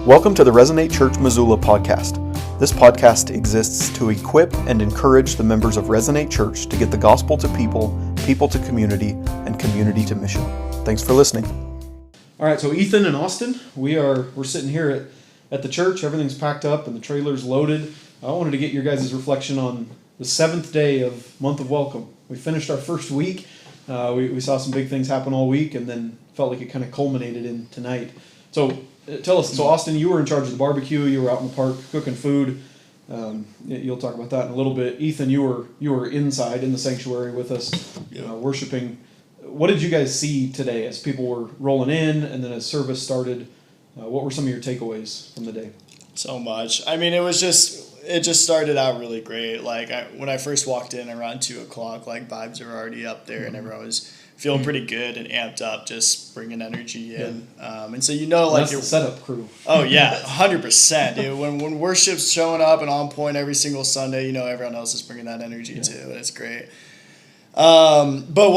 Welcome to the Resonate Church Missoula podcast. This podcast exists to equip and encourage the members of Resonate Church to get the gospel to people, people to community, and community to mission. Thanks for listening. All right, so Ethan and Austin, we're sitting here at the church. Everything's packed up and the trailer's loaded. I wanted to get your guys' reflection on the 7th day of month of welcome. We finished our first week. We saw some big things happen all week, and then felt like it kind of culminated in tonight. So tell us, so Austin, you were in charge of the barbecue. You were out in the park cooking food. You'll talk about that in a little bit. Ethan, you were inside in the sanctuary with us, worshiping. What did you guys see today as people were rolling in, and then as service started? What were some of your takeaways from the day? So much. I mean, it just started out really great. Like when I first walked in around 2:00, like vibes were already up there, and everyone was feeling pretty good and amped up, just bringing energy in. And so like that's the setup crew. Oh yeah, 100%. Dude. When worship's showing up and on point every single Sunday, everyone else is bringing that energy too, and it's great. But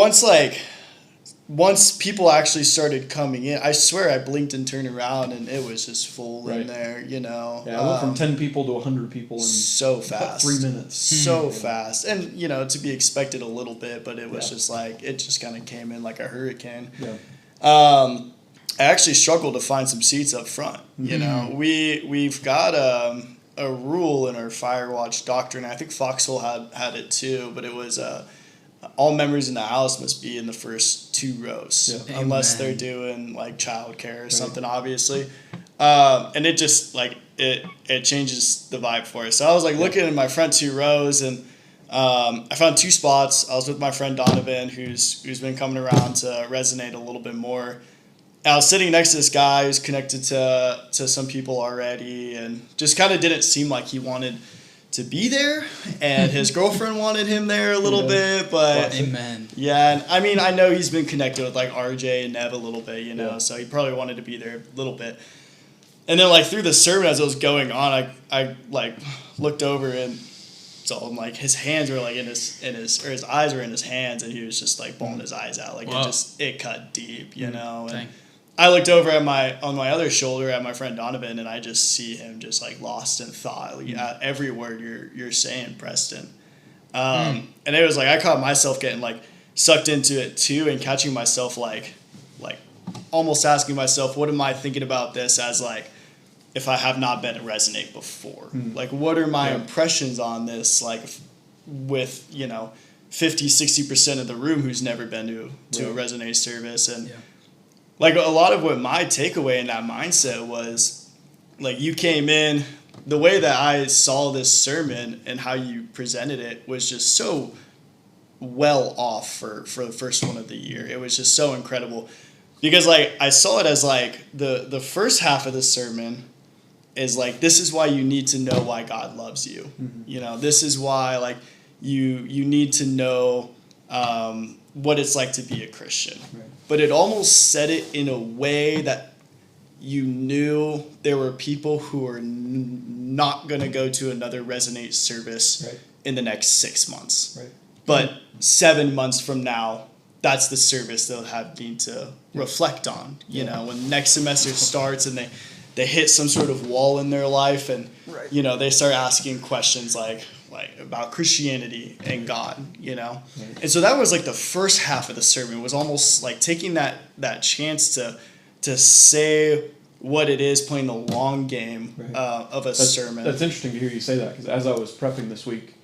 once people actually started coming in, I swear I blinked and turned around and it was just full in there, Yeah, I went from 10 people to 100 people in so fast. 3 minutes. So fast. And, to be expected a little bit, but it was just it just kind of came in like a hurricane. Yeah. I actually struggled to find some seats up front. We've got a rule in our Firewatch doctrine. I think Foxhole had it too, but it was all members in the house must be in the first 2 rows, unless they're doing like childcare or something, obviously. And it just it changes the vibe for us. So I was looking at my front 2 rows, and I found 2 spots. I was with my friend Donovan, who's been coming around to Resonate a little bit more. And I was sitting next to this guy who's connected to some people already, and just kind of didn't seem like he wanted to be there, and his girlfriend wanted him there a little bit, but amen. Yeah, and I mean, I know he's been connected with RJ and Nev a little bit, so he probably wanted to be there a little bit. And then through the sermon as it was going on, I looked over and saw him his hands were in his eyes were in his hands, and he was just bawling his eyes out. It cut deep, and Dang. I looked over at on my other shoulder at my friend Donovan, and I just see him just lost in thought. Every word you're saying, Preston. And it was I caught myself getting sucked into it too, and catching myself almost asking myself, what am I thinking about this as if I have not been at Resonate before? What are my impressions on this? With 50-60% of the room who's never been to a Resonate service, and a lot of what my takeaway in that mindset was, you came in, the way that I saw this sermon and how you presented it was just so well off for the first one of the year. It was just so incredible. Because, I saw it as, the first half of the sermon is, this is why you need to know why God loves you. Mm-hmm. This is why, you need to know what it's like to be a Christian. Right. But it almost said it in a way that you knew there were people who are not going to go to another Resonate service in the next 6 months. Right. But 7 months from now, that's the service they'll need to reflect on. When next semester starts and they hit some sort of wall in their life, and they start asking questions about Christianity and God, And so that was the first half of the sermon, was almost taking that chance to say what it is, playing the long game of a sermon. That's interesting to hear you say that, because as I was prepping this week,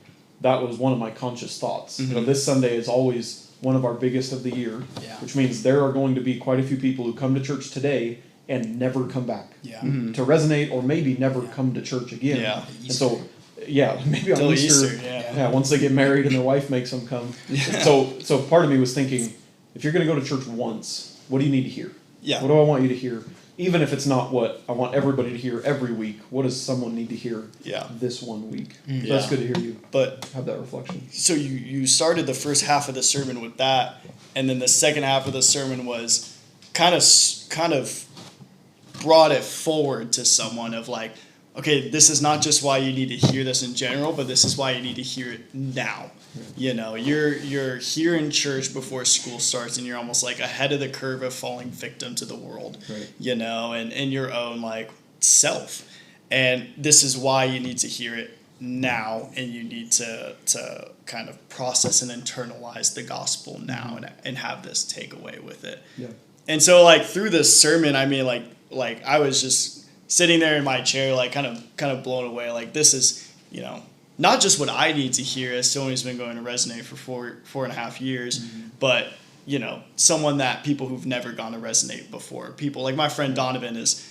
that was one of my conscious thoughts. Mm-hmm. This Sunday is always one of our biggest of the year, which means there are going to be quite a few people who come to church today and never come back to Resonate, or maybe never come to church again. Yeah. And so, maybe on Easter, once they get married and their wife makes them come. Yeah. So part of me was thinking, if you're going to go to church once, what do you need to hear? Yeah. What do I want you to hear? Even if it's not what I want everybody to hear every week, what does someone need to hear this one week? So that's good to hear you have that reflection. So you started the first half of the sermon with that, and then the second half of the sermon was kind of brought it forward to someone of okay, this is not just why you need to hear this in general, but this is why you need to hear it now. You're here in church before school starts, and you're almost ahead of the curve of falling victim to the world. Right. And your own self. And this is why you need to hear it now, and you need to kind of process and internalize the gospel now, and have this takeaway with it. Yeah. And so like through this sermon, I mean, like I was just sitting there in my chair, like kind of blown away. Like this is, not just what I need to hear as someone who's been going to Resonate for 4.5 years, but someone that people who've never gone to Resonate before. People like my friend Donovan is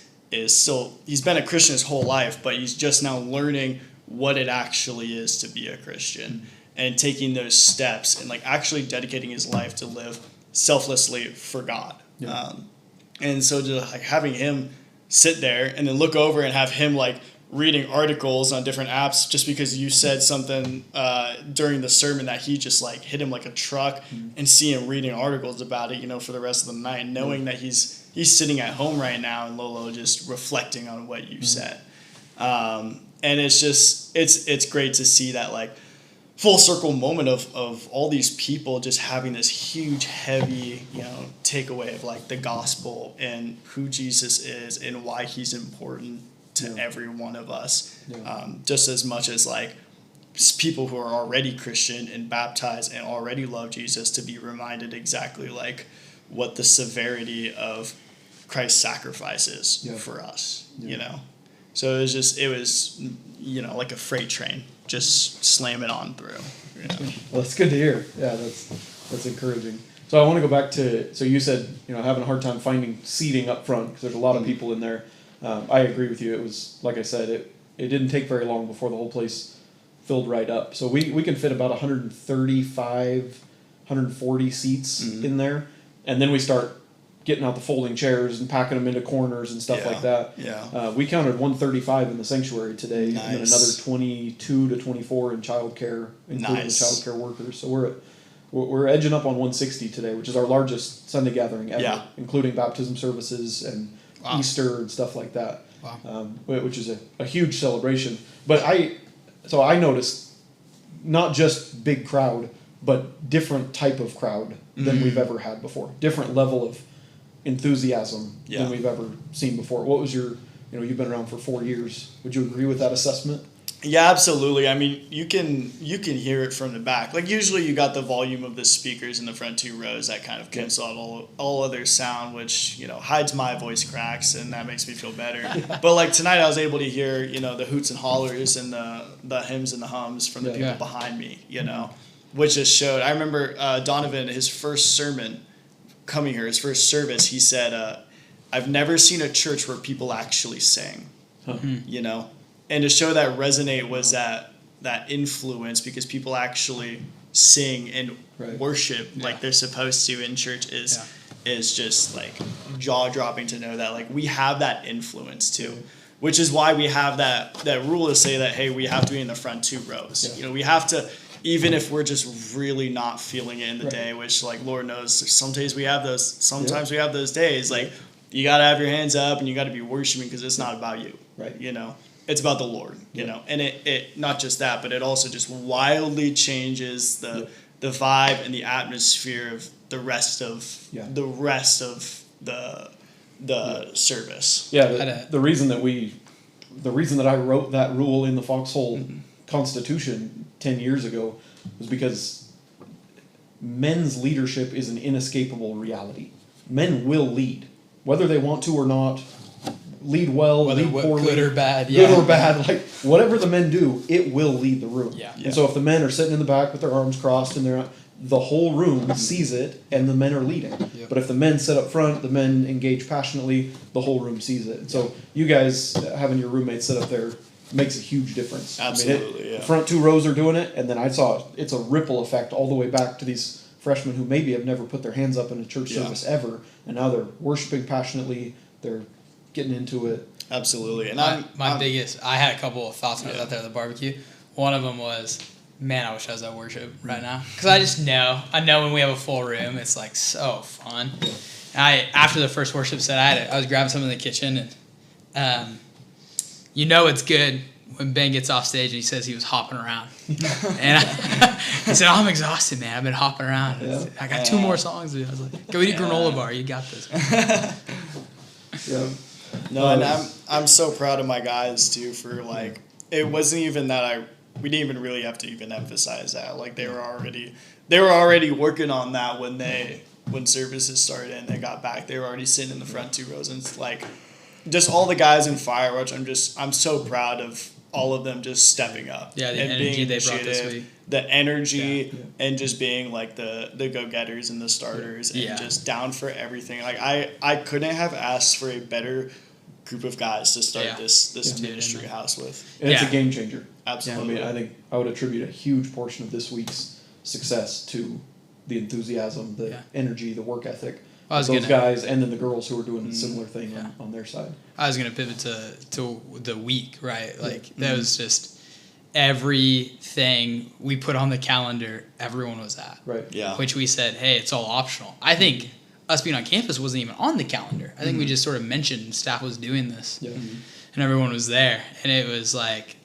still, he's been a Christian his whole life, but he's just now learning what it actually is to be a Christian, and taking those steps and like actually dedicating his life to live selflessly for God. Yeah. And so just like having him sit there and then look over and have him like reading articles on different apps just because you said something during the sermon that he just like hit him like a truck, and see him reading articles about it, for the rest of the night, knowing that he's sitting at home right now in Lolo just reflecting on what you said. And it's just, it's great to see that like full circle moment of all these people just having this huge, heavy, takeaway of like the gospel and who Jesus is and why he's important to every one of us. Just as much as like people who are already Christian and baptized and already love Jesus, to be reminded exactly like what the severity of Christ's sacrifice is for us, So it was like a freight train, just slamming on through. Well, that's good to hear. Yeah, that's encouraging. So I want to go back to, so you said, having a hard time finding seating up front because there's a lot of people in there. I agree with you. It was, like I said, it didn't take very long before the whole place filled right up. So we can fit about 135, 140 seats in there. And then we start getting out the folding chairs and packing them into corners and stuff like that. Yeah. We counted 135 in the sanctuary today, Nice. and then another 22 to 24 in childcare, including the childcare workers. So we're edging up on 160 today, which is our largest Sunday gathering ever, including baptism services and Easter and stuff like that. Wow. Which is a huge celebration. But I noticed not just big crowd, but different type of crowd than we've ever had before. Different level of enthusiasm than we've ever seen before. What was your, you've been around for 4 years. Would you agree with that assessment? Yeah, absolutely. I mean, you can hear it from the back. Like usually you got the volume of the speakers in the front 2 rows that kind of cancel out all other sound, which, hides my voice cracks, and that makes me feel better. But like tonight I was able to hear, the hoots and hollers and the hymns and the hums from the people behind me, which just showed. I remember Donovan, his first sermon coming here, his first service, he said, I've never seen a church where people actually sing, And to show that Resonate was that influence, because people actually sing and worship like they're supposed to in church is just like jaw-dropping to know that like we have that influence too, which is why we have that rule to say that, hey, we have to be in the front 2 rows. We have to, even if we're just really not feeling it in the day, which like Lord knows some days we have those, sometimes we have those days, like you got to have your hands up and you got to be worshiping because it's not about you, It's about the Lord, and it not just that, but it also just wildly changes the vibe and the atmosphere of the rest of the service. Yeah, the reason that I wrote that rule in the Foxhole Constitution 10 years ago was because men's leadership is an inescapable reality. Men will lead, whether they want to or not. Lead well, whether lead poorly, good or bad, good or bad, like whatever the men do, it will lead the room. And so if the men are sitting in the back with their arms crossed and the whole room sees it, and the men are leading. But if the men sit up front, the men engage passionately, the whole room sees it. And so you guys having your roommates sit up there makes a huge difference. Absolutely, The front 2 rows are doing it, and then I saw it's a ripple effect all the way back to these freshmen who maybe have never put their hands up in a church service ever, and now they're worshiping passionately. They're getting into it. Absolutely. And I had a couple of thoughts when I was out there at the barbecue. One of them was, man, I wish I was at worship right now. Because I know when we have a full room, it's like so fun. And after the first worship set, I was grabbing something in the kitchen, and it's good when Ben gets off stage and he says he was hopping around. And he said, I'm exhausted, man. I've been hopping around. I got 2 more songs. I was like, go eat a granola bar. You got this. No, and I'm so proud of my guys too for like it wasn't even that we didn't even really have to even emphasize that. Like they were already working on that when services started and they got back. They were already sitting in the front 2 rows, and it's like just all the guys in Firewatch. I'm so proud of all of them just stepping up. Yeah, the and energy being they brought this initiative, week. the energy and just being like the go-getters and the starters and just down for everything. Like I couldn't have asked for a better group of guys to start this ministry house with. And it's a game changer. Absolutely. I think I would attribute a huge portion of this week's success to the enthusiasm, the energy, the work ethic of those guys, and then the girls who are doing a similar thing on their side. I was going to pivot to the week, right? Like, that was just everything we put on the calendar, everyone was at. Right. Yeah. Which we said, hey, it's all optional. I think us being on campus wasn't even on the calendar. I think we just sort of mentioned staff was doing this. Yeah. And everyone was there. And it was like,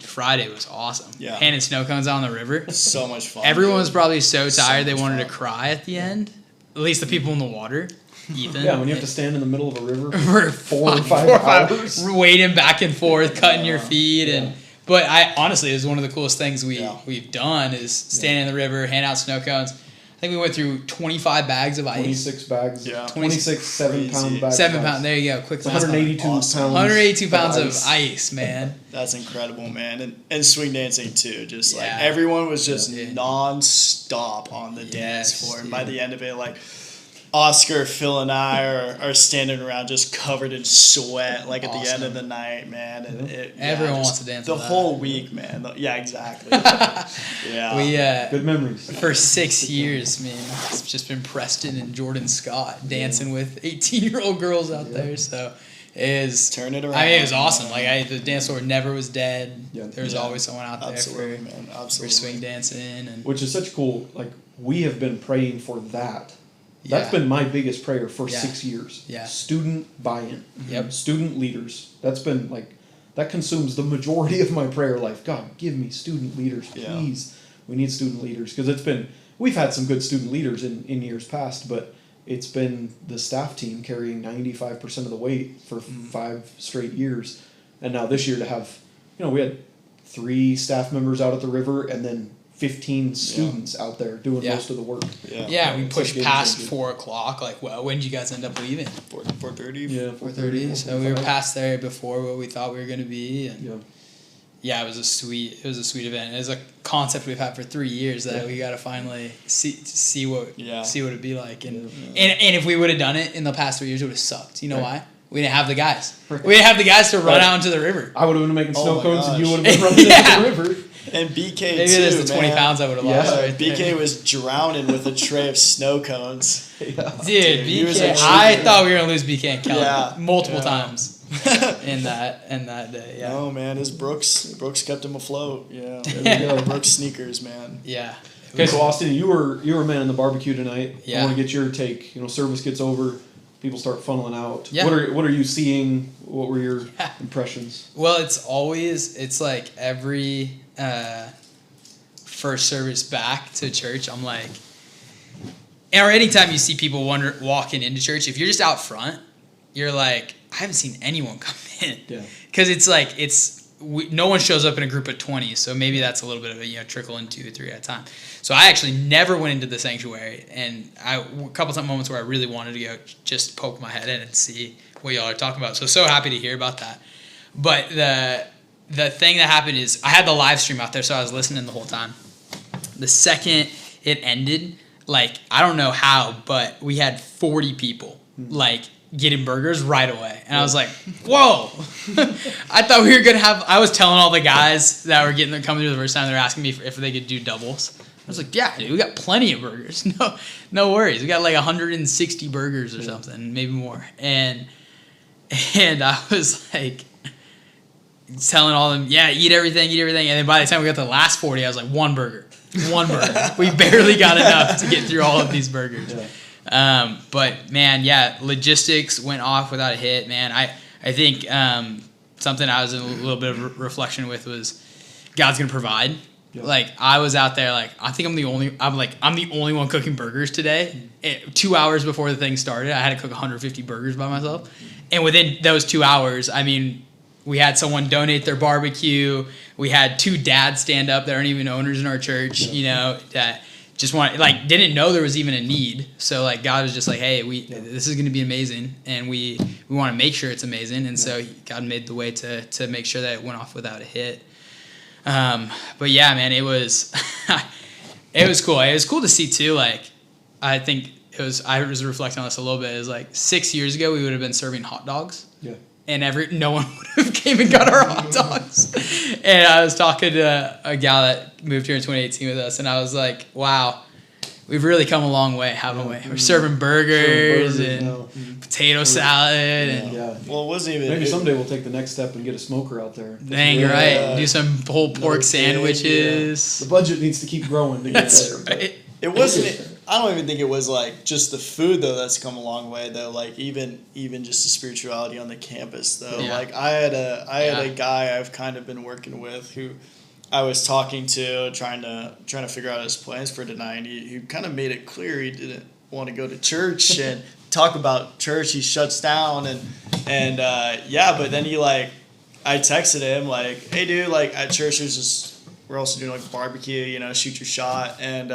Friday was awesome. Yeah. Handing snow cones out on the river. So much fun. Everyone was probably so So tired they much wanted fun. to cry at the end. At least the people in the water. Ethan. Yeah, when you have to stand in the middle of a river for for 4 or 5 hours. Wading back and forth, cutting your feet. But I honestly, it was one of the coolest things we've done is stand in the river, hand out snow cones. I think we went through 25 bags of ice. 26 bags. Yeah. 26 7-pound bags. 7 pound. There you go. Quick. 182 Awesome. pounds. 182 pounds of of ice, man. That's incredible, man. And swing dancing too. Just like Yeah. everyone was just Yeah. non-stop on the dance Yes, floor. And dude. by the end of it, like Oscar, Phil, and I are standing around just covered in sweat, like at the end of the night, man. And Everyone just wants to dance the with that. whole week, man. Yeah, exactly. Yeah. We Good memories. for 6 years, man, it's just been Preston and Jordan Scott dancing with 18-year-old girls out there. So it is. Turn it around. I mean, it was awesome. Like the dance floor never was dead. Yeah. There was always someone out there Absolutely, for man. for Absolutely. swing dancing and Which is such cool. Like, we have been praying for that. That's been my biggest prayer for 6 years. Yeah. Student buy-in. Yep. Student leaders. That's been like, that consumes the majority of my prayer life. God, give me student leaders, please. We need student leaders. Because we've had some good student leaders in years past, but it's been the staff team carrying 95% of the weight for 5 straight years. And now this year to have, we had 3 staff members out at the river and then 15 students out there doing most of the work. yeah, we It's pushed like past game 4 o'clock. Like, well, when did you guys end up leaving? 4:30. Yeah, 4:30. So we were past there before what we thought we were going to be. And Yeah. it was a sweet event. It was a concept we've had for 3 years that we got to finally see what it'd be like. And if we would have done it in the past 3 years, it would have sucked. You know why? We didn't have the guys. We didn't have the guys to run out into the river. I would have been making snow my cones and you gosh. would have been running into the river. And BK Maybe too, there's the 20 man. pounds I would have lost right there. BK was drowning with a tray of snow cones. Dude, he was BK, a I trooper. thought we were gonna lose BK and Kelly multiple Yeah. times in that day. Yeah. No, man, his Brooks kept him afloat. Yeah, There we go. Brooks sneakers, man. Yeah. Okay, so Austin, you were manning the barbecue tonight. Yeah. I want to get your take. Service gets over, people start funneling out. Yeah. What are you seeing? What were your impressions? Well, it's like every first service back to church, I'm like, or anytime you see people walking into church, if you're just out front, you're like, I haven't seen anyone come in. Yeah. Because it's like, no one shows up in a group of 20, so maybe that's a little bit of a trickle in 2 or 3 at a time. So I actually never went into the sanctuary, and a couple of moments where I really wanted to go just poke my head in and see what y'all are talking about. So happy to hear about that. But the thing that happened is I had the live stream out there, so I was listening the whole time. The second it ended, like, I don't know how, but we had 40 people, like, getting burgers right away. And I was like, whoa. I thought we were going to have... I was telling all the guys that were coming through the first time, they were asking me if they could do doubles. I was like, yeah, dude, we got plenty of burgers. No worries. We got like 160 burgers or something, maybe more. And I was like... telling all of them, yeah, eat everything. And then by the time we got to the last 40, I was like, one burger. We barely got enough to get through all of these burgers. Yeah. But, man, logistics went off without a hit, man. I think something I was in a little bit of reflection with was God's going to provide. Yeah. Like I was out there, like I think I'm the only one cooking burgers today. 2 hours before the thing started, I had to cook 150 burgers by myself, and within those 2 hours, I mean, we had someone donate their barbecue. We had 2 dads stand up that aren't even owners in our church, you know, that just didn't know there was even a need. So like God was just like, hey, this is going to be amazing, and we want to make sure it's amazing. And so God made the way to make sure that it went off without a hit. But yeah, man, it was it was cool. It was cool to see too. Like I think I was reflecting on this a little bit. It was like 6 years ago we would have been serving hot dogs. Yeah. And no one would have came and got our hot dogs. And I was talking to a gal that moved here in 2018 with us, and I was like, wow, we've really come a long way, haven't we? We're serving burgers and potato salad. And Well, it wasn't even... Maybe someday we'll take the next step and get a smoker out there. Dang, you're right. Do some pulled pork sandwiches. The budget needs to keep growing to get That's there. right. It wasn't... I don't even think it was like just the food though that's come a long way though. Like even just the spirituality on the campus though. Yeah. Like I had a guy I've kind of been working with who I was talking to, trying to figure out his plans for tonight. And he kind of made it clear he didn't want to go to church and talk about church. He shuts down and but then I texted him like, hey dude, like at church we're also doing like barbecue, you know, shoot your shot and.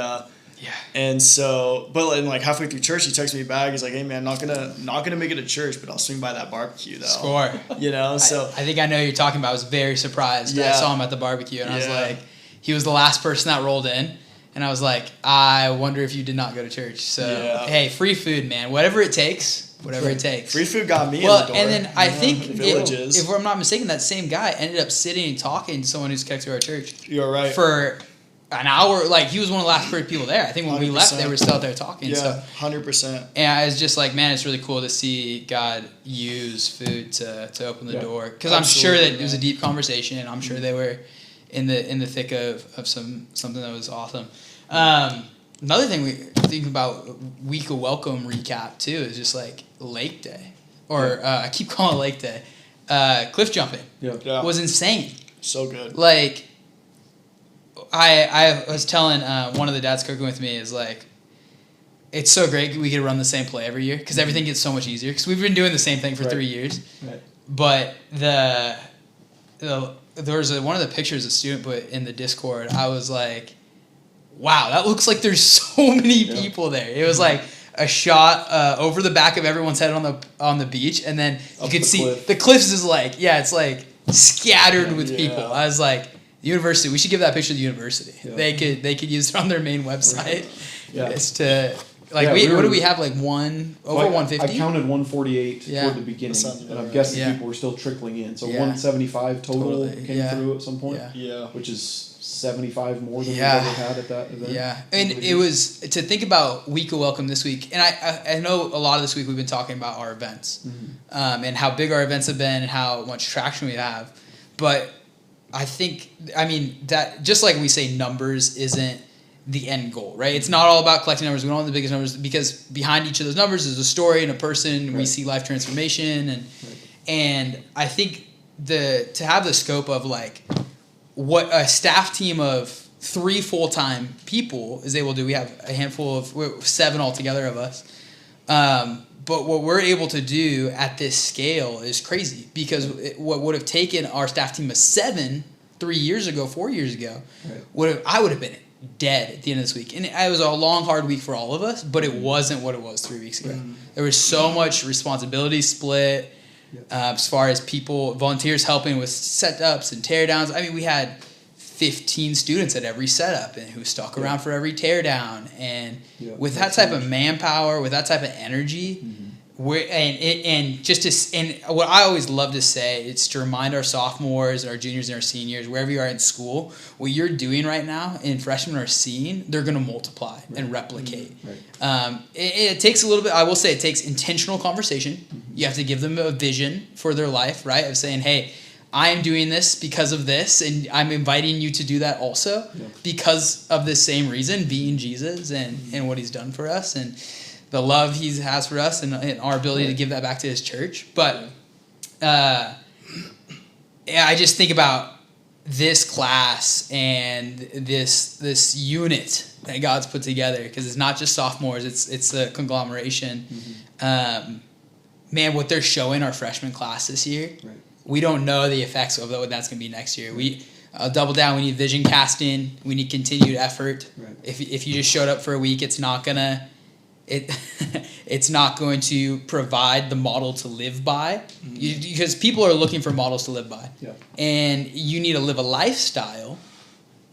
And so, but like halfway through church, he texts me back. He's like, "Hey man, not gonna make it to church, but I'll swing by that barbecue though." Score. You know, so I think I know who you're talking about. I was very surprised. I saw him at the barbecue, and I was like, he was the last person that rolled in, and I was like, I wonder if you did not go to church. So hey, free food, man. Whatever it takes. Whatever it takes. Free food got me in the door. And then I think, Villages. if I'm not mistaken, that same guy ended up sitting and talking to someone who's connected to our church. You're right. For an hour, like he was one of the last people there. I think when 100%. We left, they were still out there talking. Yeah, 100%. And I was just like, man, it's really cool to see God use food to open the door. Because I'm sure that it was a deep conversation, and I'm sure they were in the thick of something that was awesome. Another thing we think about week of welcome recap too is just like Lake Day, or I keep calling it Lake Day. Cliff jumping was insane. So good. Like. I was telling one of the dads cooking with me is like, it's so great we could run the same play every year because everything gets so much easier because we've been doing the same thing for 3 years. Right. But there was one of the pictures a student put in the Discord. I was like, wow, that looks like there's so many people there. It was like a shot over the back of everyone's head on the beach, and then you could see the cliffs is like it's like scattered with people. I was like. The university, we should give that picture to the university. Yeah. They could use it on their main website. It's to like what do we have like over 150? I counted 148 toward the beginning, and I'm guessing people were still trickling in. So 175 total came through at some point. Which is 75 more than we've ever had at that event. Yeah, and it was to think about Week of Welcome this week, and I know a lot of this week we've been talking about our events, and how big our events have been and how much traction we have, but. I mean, that just like we say, numbers isn't the end goal, right? It's not all about collecting numbers. We don't want the biggest numbers because behind each of those numbers is a story and a person. We see life transformation, and I think to have the scope of like what a staff team of 3 full-time people is able to do. We have a handful of 7 altogether of us. But what we're able to do at this scale is crazy because what would have taken our staff team of 7 4 years ago, I would have been dead at the end of this week. And it was a long, hard week for all of us, but it wasn't what it was 3 weeks ago. There was so much responsibility split as far as volunteers helping with setups and teardowns. I mean, we had 15 students at every setup and who stuck around for every teardown, and with that type of manpower, with that type of energy, what I always love to say, it's to remind our sophomores, our juniors, and our seniors, wherever you are in school, what you're doing right now, and freshmen are seeing, they're going to multiply and replicate. It takes a little bit. I will say it takes intentional conversation. You have to give them a vision for their life, right? Of saying, hey. I am doing this because of this, and I'm inviting you to do that also because of this same reason, being Jesus and what he's done for us and the love he has for us and our ability to give that back to his church. But I just think about this class and this unit that God's put together, because it's not just sophomores, it's a conglomeration. Man, what they're showing our freshman class this year, Right. we don't know the effects of what that's going to be next year. We double down. We need vision casting. We need continued effort. Right. If you just showed up for a week, it's not going to provide the model to live by, because people are looking for models to live by. Yeah. And you need to live a lifestyle,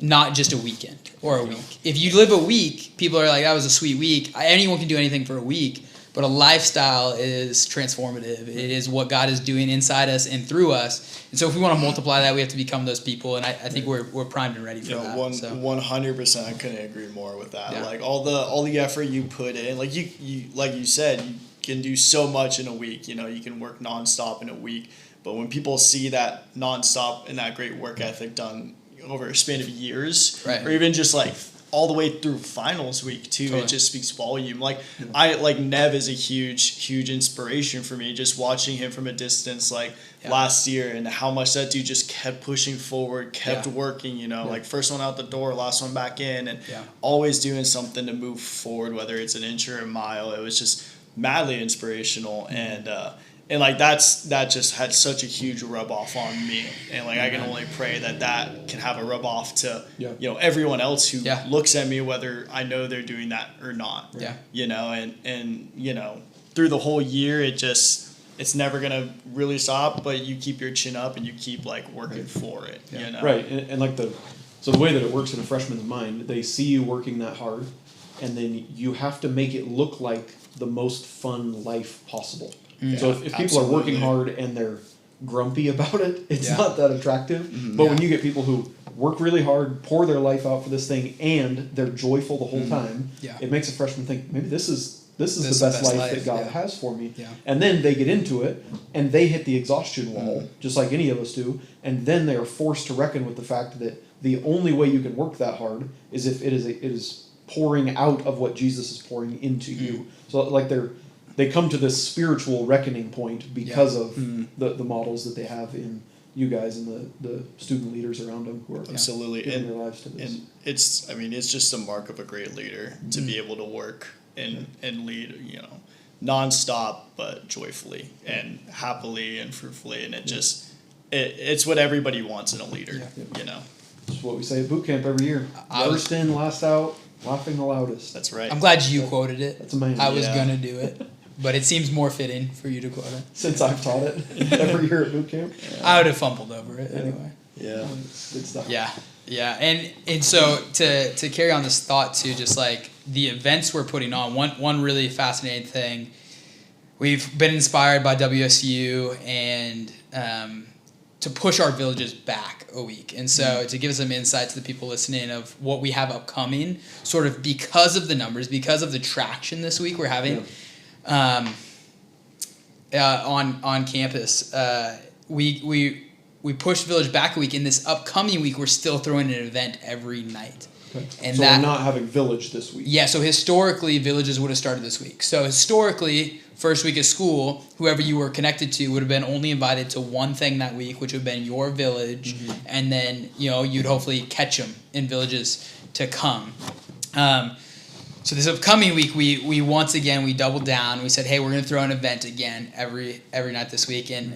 not just a weekend or a week. If you live a week, people are like, that was a sweet week. Anyone can do anything for a week, but a lifestyle is transformative. It is what God is doing inside us and through us. And so if we want to multiply that, we have to become those people. And I think we're primed and ready for that. 100%. I couldn't agree more with that. Yeah. Like all the effort you put in, like you like you said, you can do so much in a week. You know, you can work nonstop in a week. But when people see that nonstop and that great work ethic done over a span of years, Right. or even just like all the way through finals week too, Totally. it just speaks volume. Like Nev is a huge inspiration for me, just watching him from a distance, like last year, and how much that dude just kept pushing forward, kept working, you know, like first one out the door, last one back in, and always doing something to move forward, whether it's an inch or a mile. It was just madly inspirational. And like that just had such a huge rub off on me, and like I can only pray that can have a rub off to you know, everyone else who looks at me, whether I know they're doing that or not. You know, and you know, through the whole year, it's never gonna really stop, but you keep your chin up and you keep like working for it. You know, Right, and like the way that it works in a freshman's mind, they see you working that hard, and then you have to make it look like the most fun life possible. So if people are working hard and they're grumpy about it, it's not that attractive. But when you get people who work really hard, pour their life out for this thing, and they're joyful the whole time, it makes a freshman think, maybe this is the best life that God has for me. And then they get into it, and they hit the exhaustion wall, just like any of us do, and then they are forced to reckon with the fact that the only way you can work that hard is if it is pouring out of what Jesus is pouring into you. So like they come to this spiritual reckoning point because of the models that they have in you guys and the student leaders around them who are giving their lives to this. And it's just a mark of a great leader to be able to work and lead, you know, nonstop but joyfully and happily and fruitfully, and it's what everybody wants in a leader. You know, That's what we say at boot camp every year. First in, last out, laughing the loudest. That's right. I'm glad you quoted it. That's amazing. I was going to do it, but it seems more fitting for you to quote it. Since I've taught it every year at boot camp. I would have fumbled over it anyway. It's good stuff. Yeah. And so to carry on this thought too, just like the events we're putting on, one really fascinating thing, we've been inspired by WSU and to push our villages back a week. And so to give some insight to the people listening of what we have upcoming, sort of because of the numbers, because of the traction this week we're having on campus, we pushed Village back a week. In this upcoming week, we're still throwing an event every night. Okay. And so we're not having Village this week. Yeah, so historically, Villages would have started this week. So historically, first week of school, whoever you were connected to would have been only invited to one thing that week, which would have been your village, and then you'd hopefully catch them in Villages to come. So this upcoming week, we once again we doubled down. We said, hey, we're going to throw an event again every night this week, and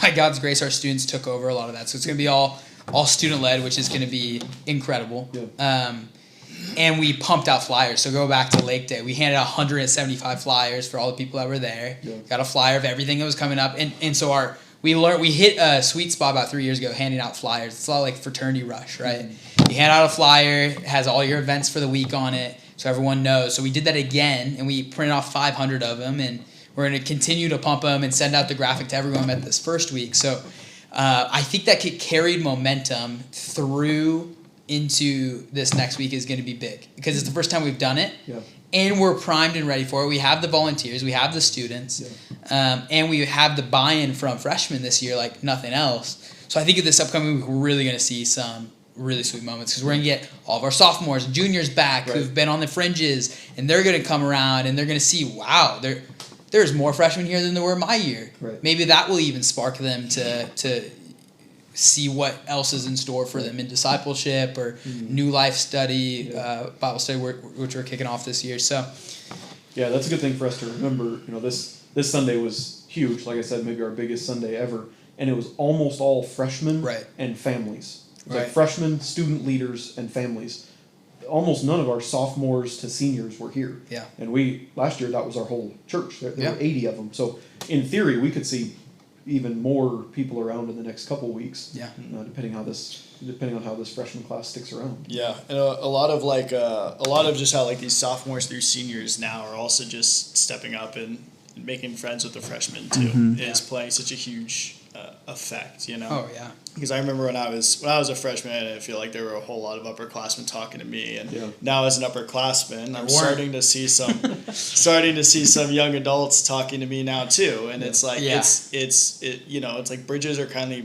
by God's grace, our students took over a lot of that. So it's going to be all student led, which is going to be incredible. Yeah. And we pumped out flyers. So go back to Lake Day. We handed out 175 flyers for all the people that were there. Yeah. Got a flyer of everything that was coming up. And so we hit a sweet spot about 3 years ago handing out flyers. It's a lot like fraternity rush, right? You hand out a flyer, it has all your events for the week on it, so everyone knows. So we did that again, and we printed off 500 of them, and we're going to continue to pump them and send out the graphic to everyone at this first week. So I think that carried momentum through into this next week is going to be big because it's the first time we've done it, and we're primed and ready for it. We have the volunteers, we have the students, and we have the buy-in from freshmen this year like nothing else. So I think at this upcoming week, we're really going to see some really sweet moments because we're going to get all of our sophomores and juniors back who've been on the fringes, and they're going to come around and they're going to see, wow, there's more freshmen here than there were my year. Maybe that will even spark them to see what else is in store for them in discipleship or new life study, Bible study, which we're kicking off this year. So, yeah, that's a good thing for us to remember. This Sunday was huge. Like I said, maybe our biggest Sunday ever, and it was almost all freshmen and families. It was like freshmen, student leaders, and families. Almost none of our sophomores to seniors were here. Yeah. And last year, that was our whole church. There were 80 of them. So in theory, we could see even more people around in the next couple weeks. Yeah. Depending on how this freshman class sticks around. Yeah, and a lot of just how like these sophomores through seniors now are also just stepping up and making friends with the freshmen too. Is playing such a huge effect, Oh yeah. Because I remember when I was a freshman, I didn't feel like there were a whole lot of upperclassmen talking to me, and now as an upperclassman, I'm starting to see some young adults talking to me now too, and it's like it's like bridges are kind of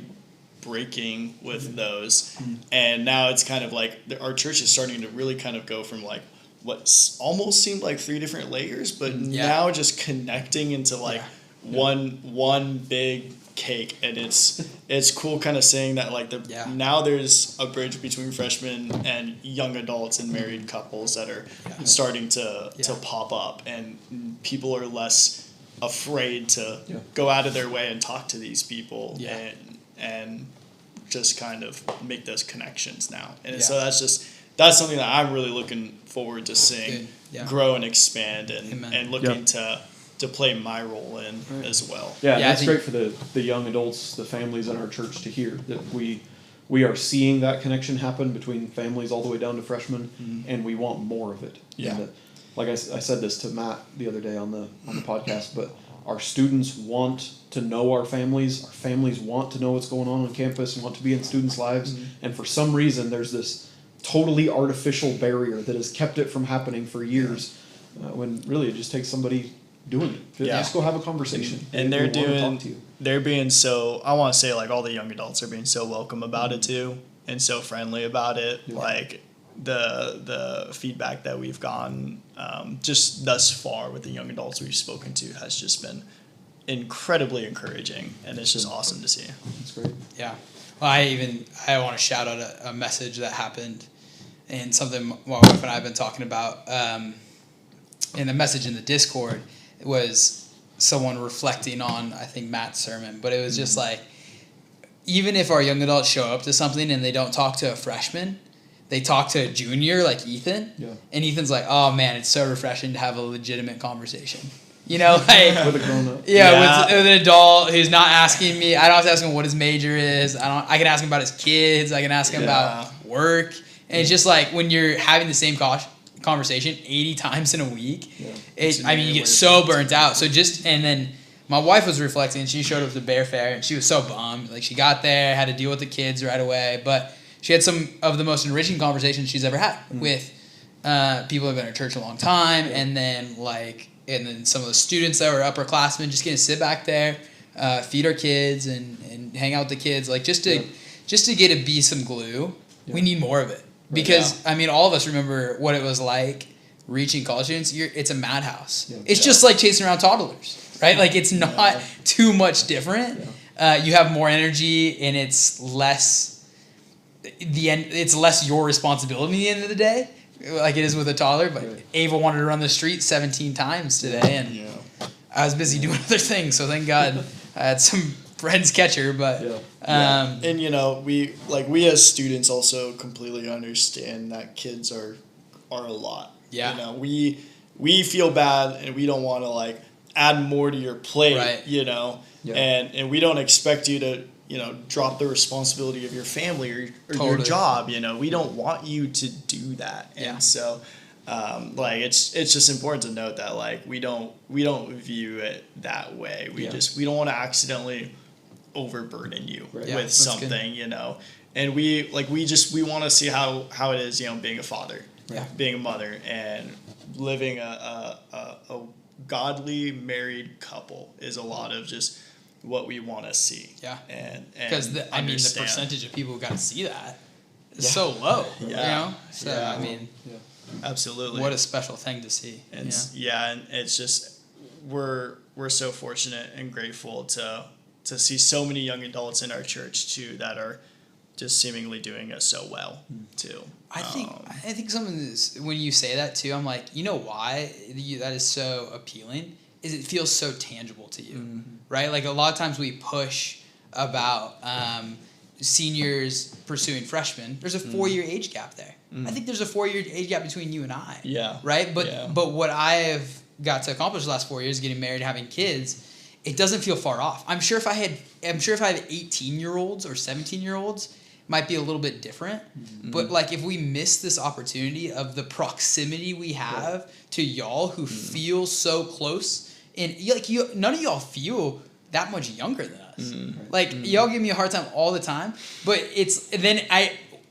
breaking with those, and now it's kind of like our church is starting to really kind of go from like what almost seemed like 3 different layers, but now just connecting into like one big cake, and it's cool kind of seeing that like now there's a bridge between freshmen and young adults and married couples that are starting to pop up, and people are less afraid to go out of their way and talk to these people and just kind of make those connections now, and so that's something that I'm really looking forward to seeing grow and expand and looking to play my role in as well. Yeah, that's great for the young adults, the families in our church to hear that we are seeing that connection happen between families all the way down to freshmen, and we want more of it. Yeah. And like I said this to Matt the other day on the podcast, but our students want to know our families want to know what's going on campus and want to be in students' lives, and for some reason there's this totally artificial barrier that has kept it from happening for years, when really it just takes somebody doing it. Just go have a conversation. And they're being so, I want to say like all the young adults are being so welcome about it too, and so friendly about it. Like the feedback that we've gotten just thus far with the young adults we've spoken to has just been incredibly encouraging, and it's just awesome to see. That's great. Yeah. Well, I want to shout out a message that happened, and something my wife and I have been talking about. In the message in the Discord, it was someone reflecting on, I think, Matt's sermon, but it was just like, even if our young adults show up to something and they don't talk to a freshman, they talk to a junior like Ethan, and Ethan's like, oh man, it's so refreshing to have a legitimate conversation. Like with a grown up. With an adult who's not asking me. I don't have to ask him what his major is. I can ask him about his kids. I can ask him about work. And it's just like when you're having the same conversation 80 times in a week, you get so burnt out. So and then my wife was reflecting. She showed up to Bear Fair and she was so bummed. Like she got there, had to deal with the kids right away, but she had some of the most enriching conversations she's ever had with people who have been in church a long time, and then some of the students that were upperclassmen, just getting to sit back there, feed our kids and hang out with the kids, like just to get to be some glue. We need more of it. Because, all of us remember what it was like reaching college students. It's a madhouse. Yeah. It's just like chasing around toddlers, right? Like, it's not too much different. Yeah. You have more energy, and it's less your responsibility at the end of the day, like it is with a toddler. But Ava wanted to run the street 17 times today, and I was busy doing other things, so thank God I had some friends catch her, but and we as students also completely understand that kids are a lot. We feel bad, and we don't want to add more to your plate, and we don't expect you to drop the responsibility of your family or your job. We don't want you to do that, and so it's just important to note that we don't view it that way. We don't want to accidentally overburden you with something, and we want to see how it is, being a father, being a mother, and living a godly married couple is a lot of just what we want to see. And because the percentage of people who got to see that is so low. Absolutely. What a special thing to see. And and it's just we're so fortunate and grateful to to see so many young adults in our church too that are just seemingly doing it so well too. I think something is, when you say that too, I'm like, you know why that is so appealing is it feels so tangible to you, right? Like a lot of times we push about seniors pursuing freshmen. There's a 4-year age gap there. I think there's a 4-year age gap between you and I. Yeah. Right. But what I have got to accomplish the last 4 years, getting married, having kids, it doesn't feel far off. I'm sure if I have 18-year-olds or 17-year-olds, it might be a little bit different. But like if we miss this opportunity of the proximity we have to y'all who feel so close, and none of y'all feel that much younger than us. Like y'all give me a hard time all the time, but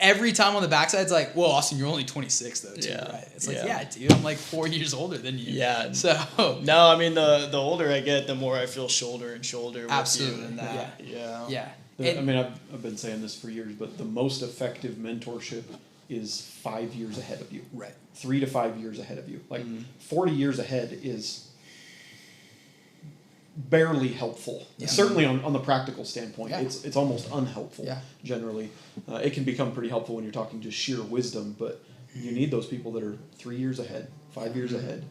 every time on the backside, it's like, well, Austin, you're only 26 though, too, right? It's like, yeah, dude, I'm like 4 years older than you. Yeah. So no, I mean the older I get, the more I feel shoulder and shoulder with you and that. Yeah. I mean, I've been saying this for years, but the most effective mentorship is 5 years ahead of you. Right. 3 to 5 years ahead of you. Like 40 years ahead is barely helpful. Certainly on the practical standpoint, it's almost unhelpful. Generally, it can become pretty helpful when you're talking just sheer wisdom, but you need those people that are 3 years ahead, 5 years ahead,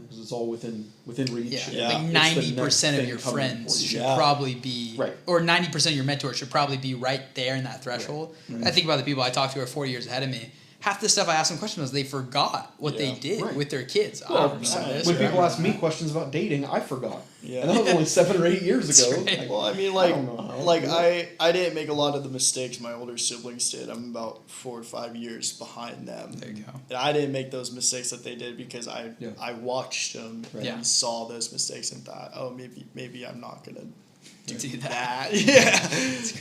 because it's all within reach. Like 90% of your friends should probably be or 90% of your mentors should probably be right there in that threshold. I think about the people I talk to who are 4 years ahead of me. Half the stuff I asked them questions was they forgot what they did with their kids. Well, when people ask me questions about dating, I forgot. And that was only 7 or 8 years ago. Right. Well, I mean, I didn't make a lot of the mistakes my older siblings did. I'm about 4 or 5 years behind them. There you go. And I didn't make those mistakes that they did because I watched them and saw those mistakes and thought, oh, maybe I'm not gonna do that.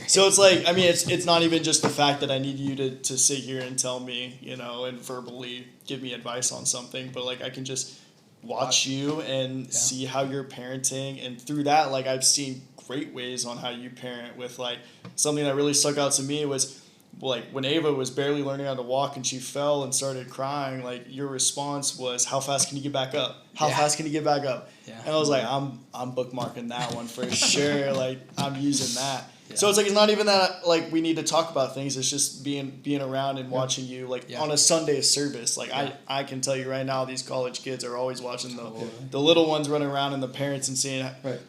So it's like, I mean, it's not even just the fact that I need you to sit here and tell me, and verbally give me advice on something, but like I can just watch you and see how you're parenting, and through that, like I've seen great ways on how you parent. With like something that really stuck out to me was like when Ava was barely learning how to walk and she fell and started crying, like your response was, how fast can you get back up? How fast can you get back up? And I was like, I'm bookmarking that one for sure. Like I'm using that. So it's like, it's not even that like we need to talk about things. It's just being around and watching you like on a Sunday service. Like I can tell you right now, these college kids are always watching the little ones running around and the parents and seeing,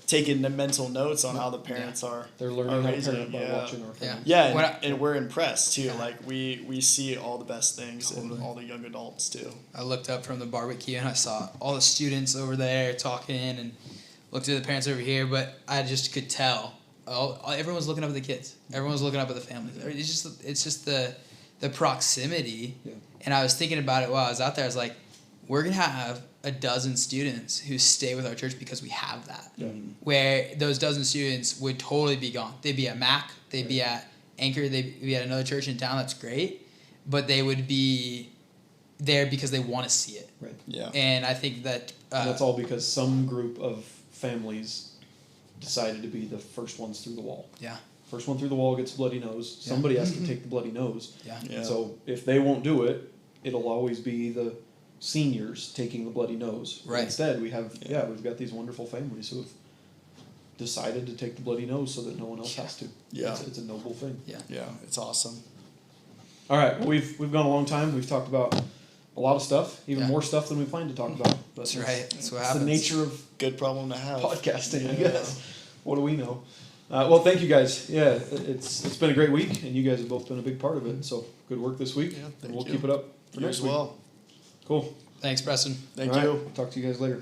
taking the mental notes on how the parents are. They're learning how to parent by watching our parents. And we're impressed too. Like we see all the best things in all the young adults too. I looked up from the barbecue and I saw all the students over there talking and looked at the parents over here, but I just could tell. Everyone's looking up at the kids. Everyone's looking up at the families. It's just the proximity. And I was thinking about it while I was out there. I was like, we're gonna have a dozen students who stay with our church because we have that. Where those dozen students would totally be gone. They'd be at Mac. They'd be at Anchor. They'd be at another church in town. That's great, but they would be there because they want to see it. And I think that and that's all because some group of families decided to be the first ones through the wall. First one through the wall gets a bloody nose. Somebody has to take the bloody nose. And so if they won't do it, it'll always be the seniors taking the bloody nose. Instead, we've got these wonderful families who have decided to take the bloody nose so that no one else has to. It's a noble thing. It's awesome. All right, well, we've gone a long time. We've talked about a lot of stuff, even more stuff than we planned to talk about. But that's right. That's what happens. It's the nature of good problem to have. Podcasting, I guess. What do we know? Well, thank you guys. Yeah, it's been a great week, and you guys have both been a big part of it. So good work this week, and we'll keep it up for next week. Well. Cool. Thanks, Preston. Thank you. Talk to you guys later.